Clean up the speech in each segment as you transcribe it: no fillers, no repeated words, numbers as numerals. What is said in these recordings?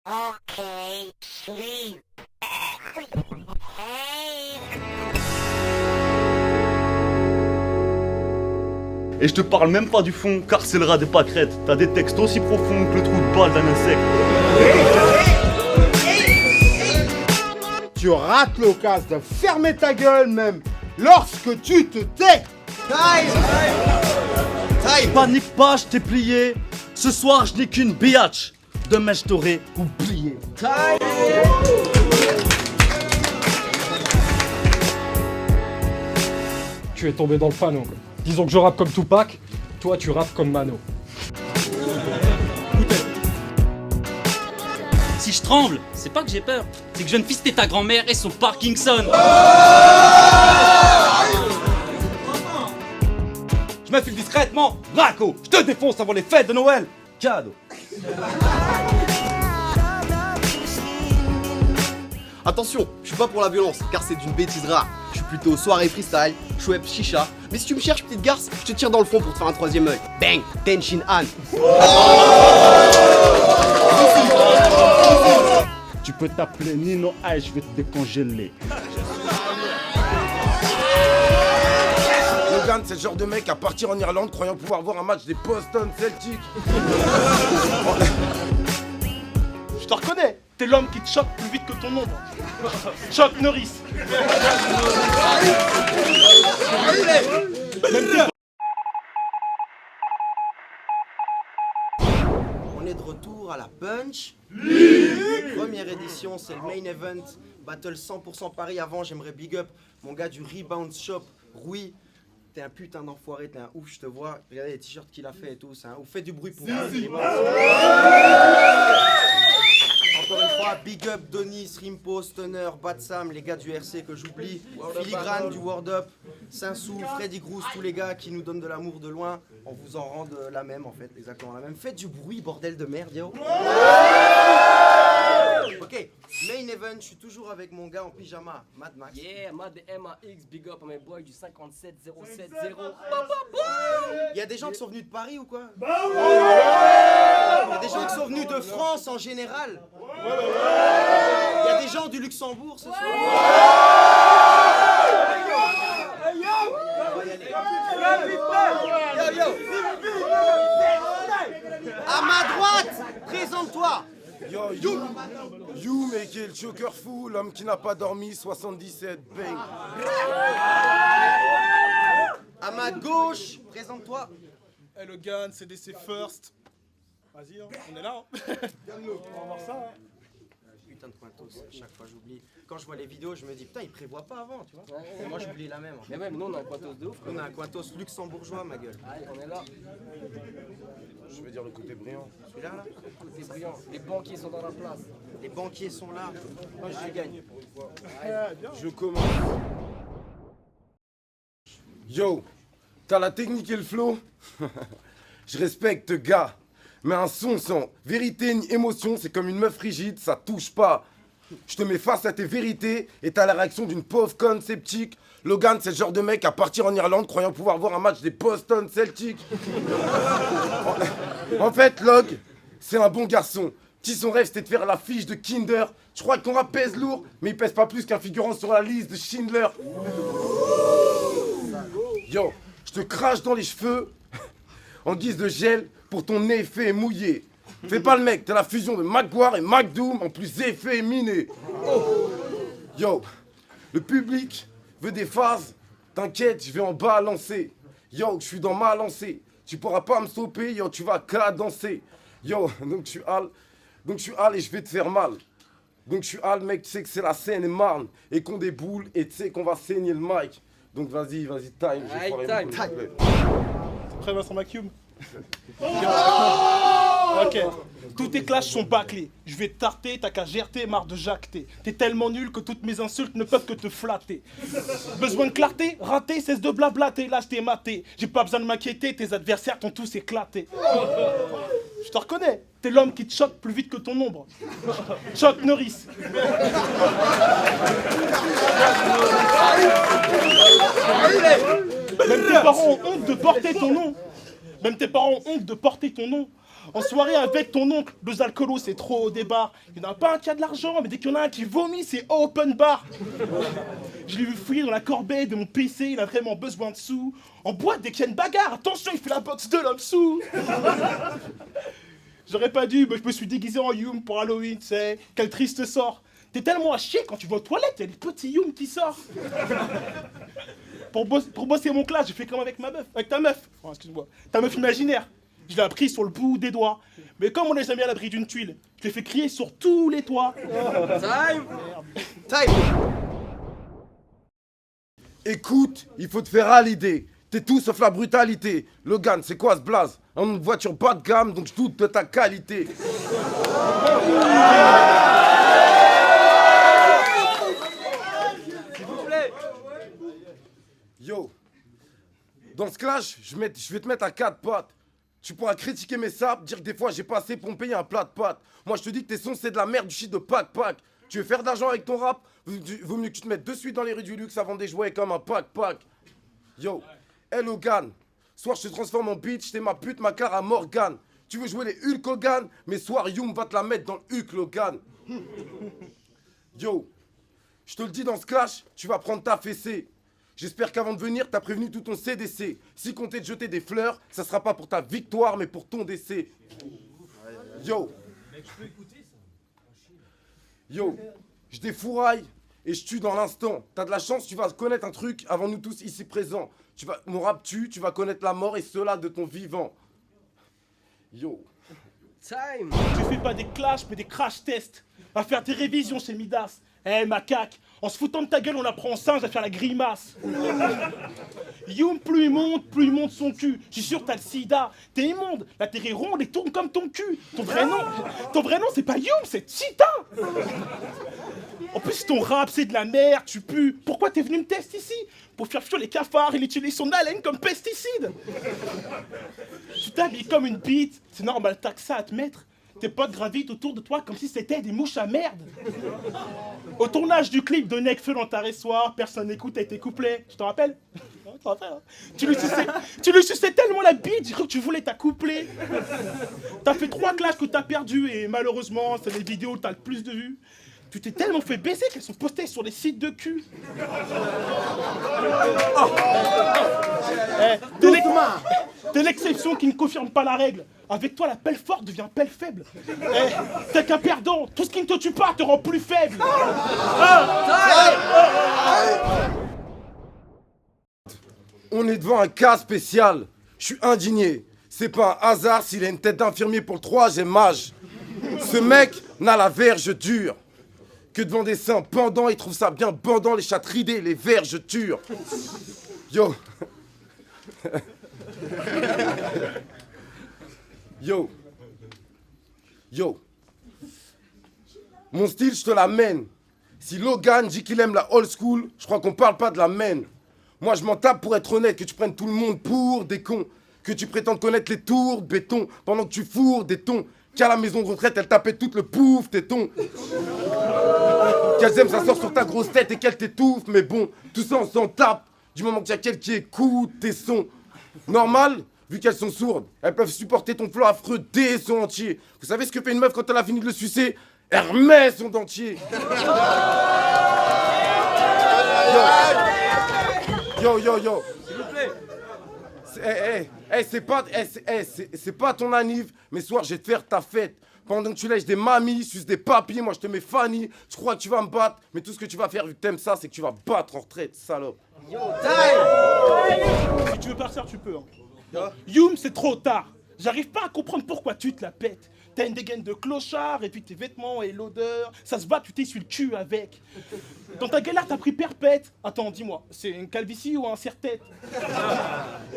Okay, sleep. Hey. Et je te parle même pas du fond, car c'est le rat des pâquerettes. T'as des textes aussi profonds que le trou de balle d'un insecte. Tu rates l'occasion de fermer ta gueule même lorsque tu te tais. Panique pas, je t'ai plié. Ce soir, je n'ai qu'une biatch. Demain, je t'aurai oublié. Tu es tombé dans le panneau. Disons que je rappe comme Tupac, toi tu rappes comme Mano. Si je tremble, c'est pas que j'ai peur, c'est que je viens de fister ta grand-mère et son Parkinson. Je m'infile discrètement, Draco. Je te défonce avant les fêtes de Noël. Cadeau. Attention, je suis pas pour la violence, car c'est d'une bêtise rare. Je suis plutôt soirée freestyle, chouette chicha. Mais si tu me cherches, petite garce, je te tire dans le front pour te faire un troisième œil. Bang, Tenshin Han. Tu peux t'appeler Nino Aïe, je vais te décongeler. Logan, c'est le genre de mec à partir en Irlande croyant pouvoir voir un match des Boston Celtics. Je te reconnais, t'es l'homme qui te choque plus vite que ton ombre. Choc Norris. On est de retour à la Punch. Première édition, c'est le main event. Battle 100% Paris. Avant, j'aimerais big up mon gars du Rebound Shop, Rui. T'es un putain d'enfoiré, t'es un ouf, je te vois. Regardez les t-shirts qu'il a fait et tout, c'est un ouf. Fais du bruit pour Rebound. Encore une fois, big up Donis, Rimpo, Stunner, Batsam, les gars du RC que j'oublie, Filigrane du Word Up, Saint-Sou, Freddy Grouse, tous les gars qui nous donnent de l'amour de loin. On vous en rend la même en fait, exactement la même. Faites du bruit, bordel de merde, yo. Ok, main event, je suis toujours avec mon gars en pyjama, Mad Max. Yeah, Mad MAX, big up à mes boys du 57070. Il y a des gens qui sont venus de Paris ou quoi? Il y a des gens qui sont venus de France en général. Il y a des gens du Luxembourg ce soir. À ma droite, présente-toi. Yo, you, mec, le choker fou, l'homme qui n'a pas dormi, 77, bang. À ma gauche, présente-toi. Hey Logan, CDC First. Vas-y, hein, on est là. Hein. On va voir ça. Hein. Putain de Quintos, chaque fois j'oublie. Quand je vois les vidéos, je me dis putain, il prévoit pas avant, tu vois. Et moi j'oublie la même. En fait. Mais même nous on a un Quatos de ouf. On a un Quintos luxembourgeois, ma gueule. Allez, on est là. Je veux dire le côté brillant. Celui-là, là. Côté brillant. Les banquiers sont dans la place. Les banquiers sont là. Moi je gagne. Je commence. Yo, t'as la technique et le flow. Je respecte, gars. Mais un son sans vérité ni émotion, c'est comme une meuf rigide, ça touche pas. Je te mets face à tes vérités et t'as la réaction d'une pauvre conne sceptique. Logan, c'est le genre de mec à partir en Irlande croyant pouvoir voir un match des Boston Celtics. En fait, Log, c'est un bon garçon. Si son rêve c'était de faire l'affiche de Kinder, je crois qu'on pèse lourd, mais il pèse pas plus qu'un figurant sur la liste de Schindler. Yo, je te crache dans les cheveux en guise de gel pour ton effet mouillé. Fais pas le mec, t'es la fusion de Maguire et McDoom en plus efféminé. Yo, le public veut des phases, t'inquiète, je vais en balancer. Yo, je suis dans ma lancée, tu pourras pas me stopper, yo, tu vas cadencer. Yo, donc je suis hal et je vais te faire mal. Donc je suis hal, mec, tu sais que c'est la Seine-et-Marne et qu'on déboule et tu sais qu'on va saigner le mic. Donc vas-y, time, j'ai foiré mon coup, s'il te plaît. Prêt Vincent Macium. Ok. Tous tes clashs sont bâclés. Je vais te tarter, t'as qu'à gerter, marre de jacter. T'es tellement nul que toutes mes insultes ne peuvent que te flatter. Besoin de clarté, raté, cesse de blablater. Là je t'ai maté, j'ai pas besoin de m'inquiéter, tes adversaires t'ont tous éclaté. Je te reconnais, t'es l'homme qui te choque plus vite que ton ombre. Choc Norris. Même tes parents ont honte de porter ton nom. Même tes parents ont honte de porter ton nom. En soirée avec ton oncle, deux alcoolos, c'est trop au débat. Il n'y en a pas un qui a de l'argent, mais dès qu'il y en a un qui vomit, c'est open bar. Je l'ai vu fouiller dans la corbeille de mon PC, il a vraiment besoin de sous. En boîte, dès qu'il y a une bagarre, attention, il fait la boxe de l'homme sous. J'aurais pas dû, mais je me suis déguisé en Youm pour Halloween, tu sais. Quel triste sort. T'es tellement à chier quand tu vas aux toilettes, il y a des petits Youm qui sortent. Pour bosser mon clash, j'ai fait comme avec ma meuf, avec ta meuf. Oh, excuse-moi, ta meuf imaginaire. Je l'ai appris sur le bout des doigts. Mais comme on n'est jamais à l'abri d'une tuile, je l'ai fait crier sur tous les toits. Time. Time. Écoute, il faut te faire à l'idée. T'es tout sauf la brutalité. Logan, c'est quoi ce blaze? Une voiture bas de gamme, donc je doute de ta qualité. S'il vous plaît. Yo, dans ce clash, je vais te mettre à 4 pattes. Tu pourras critiquer mes sapes, dire que des fois j'ai pas assez pour me payer un plat de pâtes. Moi je te dis que tes sons c'est de la merde, du shit de pack. Tu veux faire d'argent avec ton rap? Vaut mieux que tu te mettes de suite dans les rues du luxe avant de jouer comme un pack. Yo, hey Logan, soir je te transforme en bitch, t'es ma pute, ma Clara Morgan. Tu veux jouer les Hulk Hogan, mais soir Youm va te la mettre dans le Hulk Logan. Yo, je te le dis dans ce clash, tu vas prendre ta fessée. J'espère qu'avant de venir, t'as prévenu tout ton CDC. Si compter de jeter des fleurs, ça sera pas pour ta victoire, mais pour ton décès. Yo. Yo, je défouraille et je tue dans l'instant. T'as de la chance, tu vas connaître un truc avant nous tous ici présents. Mon rap tue, tu vas connaître la mort et cela de ton vivant. Yo. Time. Tu fais pas des clashs, mais des crash tests. Va faire des révisions chez Midas. Eh macaque, en se foutant de ta gueule, on apprend au singe à faire la grimace. Youm, plus il monte son cul. Je suis sûr t'as le sida. T'es immonde, la terre est ronde et tourne comme ton cul. Ton vrai nom, c'est pas Youm, c'est Cheetah. En plus, ton rap, c'est de la merde, tu pues. Pourquoi t'es venu me tester ici? Pour faire fuir les cafards, il utilise son haleine comme pesticide. Tu t'habilles comme une bite, c'est normal, t'as que ça à te mettre. Tes potes gravitent autour de toi comme si c'était des mouches à merde. Au tournage du clip de Nekfeu dans ta soir, personne n'écoute tes couplets. Je te rappelle? Hein. Tu lui suçais tellement la bite, j'ai cru que tu voulais t'accoupler. T'as fait 3 clashs que t'as perdu et malheureusement, c'est les vidéos où t'as le plus de vues. Tu t'es tellement fait baiser qu'elles sont postées sur les sites de cul. T'es l'exception qui ne confirme pas la règle. Avec toi, la pelle forte devient pelle faible. T'es qu'un perdant. Tout ce qui ne te tue pas te rend plus faible. On est devant un cas spécial. Je suis indigné. C'est pas un hasard s'il a une tête d'infirmier pour le 3e âge. Ce mec n'a la verge dure. Que devant des seins pendants, il trouve ça bien bandant, les chattes ridées, les verges dures. Yo. Yo. Mon style, je te l'amène. Si Logan dit qu'il aime la old school, je crois qu'on parle pas de la main. Moi, je m'en tape pour être honnête, que tu prennes tout le monde pour des cons. Que tu prétendes connaître les tours de béton pendant que tu fourres des tons. Qu'à la maison de retraite, elle tapait tout le pouf, téton. Qu'elles aiment, ça sort sur ta grosse tête et qu'elle t'étouffe. Mais bon, tout ça, on s'en tape. Du moment qu'il y a quelqu'un qui écoute tes sons. Normal, vu qu'elles sont sourdes, elles peuvent supporter ton flow affreux dès son entier. Vous savez ce que fait une meuf quand elle a fini de le sucer? Elle remet son dentier. Yo. S'il vous plaît. C'est pas ton anniv, mais soir, je vais te faire ta fête. Pendant que tu lèches des mamies, suces des papis, moi je te mets Fanny. Je crois que tu vas me battre, mais tout ce que tu vas faire vu que t'aimes ça, c'est que tu vas battre en retraite, salope. Yo, time. Si tu veux partir, tu peux. Hein. Youm, c'est trop tard. J'arrive pas à comprendre pourquoi tu te la pètes. T'as une dégaine de clochard, et puis tes vêtements et l'odeur. Ça se bat, tu t'essuies le cul avec. Dans ta galère, t'as pris perpète. Attends, dis-moi, c'est une calvitie ou un serre-tête?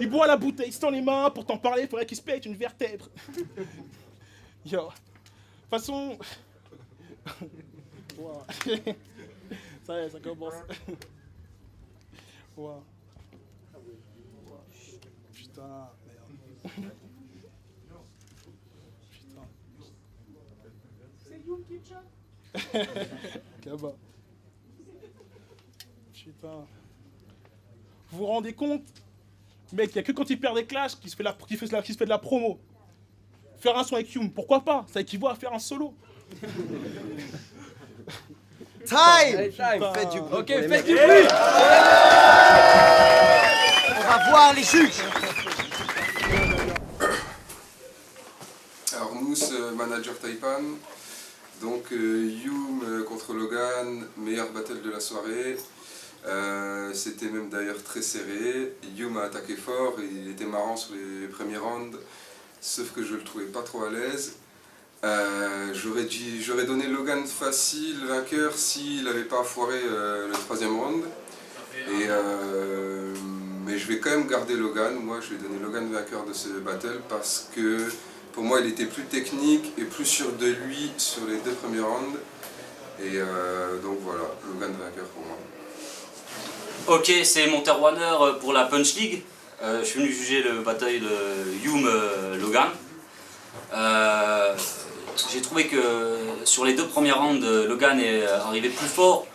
Il boit la bouteille, il se tend les mains. Pour t'en parler, faudrait qu'il se pète une vertèbre. Yo. De toute façon... Wow. Ça y est, ça commence. Wow. Putain, merde. Putain. C'est Youm qui chante. Là-bas. Putain. Vous vous rendez compte? Mec, y'a que quand il perd des clashs qu'il se fait de la promo. Faire un son avec Hume, pourquoi pas? Ça équivaut à faire un solo. Time. Allez, time. Faites du bruit. Ok, pour les faites mecs. du bruit. On va voir les juges. Alors Mousse, manager Taipan, donc Hume contre Logan, meilleur battle de la soirée. C'était même d'ailleurs très serré. Hume a attaqué fort, il était marrant sur les premiers rounds, sauf que je le trouvais pas trop à l'aise. J'aurais donné Logan facile vainqueur s'il n'avait pas foiré le troisième round. Mais je vais quand même garder Logan. Moi, je vais donner Logan vainqueur de ce battle parce que pour moi, il était plus technique et plus sûr de lui sur les 2 premiers rounds. Et donc voilà, Logan vainqueur pour moi. Ok, c'est Monterwarner pour la Punch League. Je suis venu juger le bataille de Hume-Logan. J'ai trouvé que sur les 2 premiers rounds, Logan est arrivé plus fort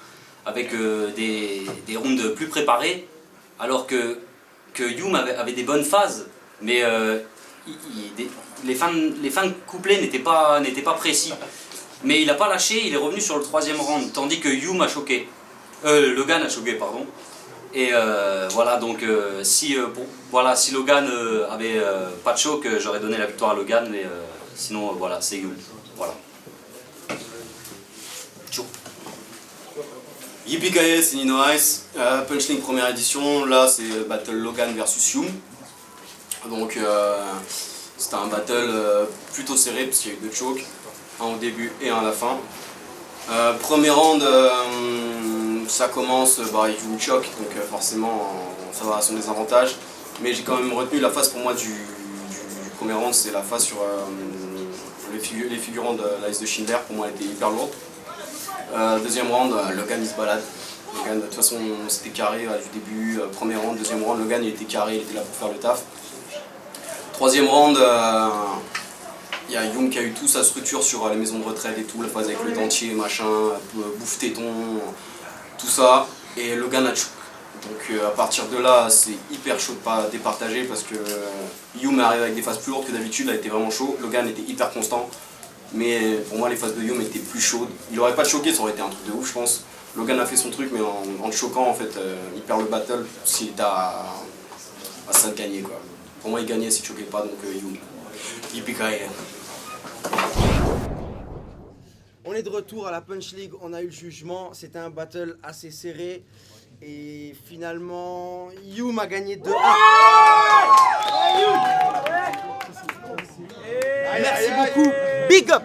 avec des rounds plus préparés, alors que Hume avait des bonnes phases, mais les fins de couplet n'étaient pas précis. Mais il n'a pas lâché, il est revenu sur le 3e round, tandis que Logan a choqué, pardon. Et voilà, donc si Logan avait pas de choc, j'aurais donné la victoire à Logan, mais sinon voilà, c'est Hume. Voilà. Ciao. Yippee c'est Nino Ice, Punchline première édition, là c'est Battle Logan versus Hume. Donc c'était un battle plutôt serré parce qu'il y a eu 2 chokes, un au début et un à la fin. Premier round, ça commence, Hume choke, donc forcément ça va à son désavantage. Mais j'ai quand même retenu la phase pour moi du premier round, c'est la phase sur les figurants de la liste de Schindler, pour moi elle était hyper lourde. Deuxième round, Logan il se balade. Logan, de toute façon c'était carré du début, premier round, deuxième round, Logan il était carré, il était là pour faire le taf. Troisième round, il y a Hume qui a eu toute sa structure sur les maisons de retraite et tout, la phase avec le dentier, machin, bouffe téton, tout ça, et Logan a choc. Donc à partir de là, c'est hyper chaud de pas départager parce que Hume arrive avec des phases plus lourdes que d'habitude, là il était vraiment chaud, Logan était hyper constant. Mais pour moi les phases de Hume étaient plus chaudes. Il aurait pas choqué, ça aurait été un truc de ouf je pense. Logan a fait son truc mais en le choquant en fait, il perd le battle s'il était à ça de gagner quoi. Pour moi il gagnait s'il choquait pas, donc Hume. Yippee-ki-yay. On est de retour à la Punch League, on a eu le jugement, c'était un battle assez serré. Et finalement, Hume a gagné 2-1. Merci beaucoup, big up.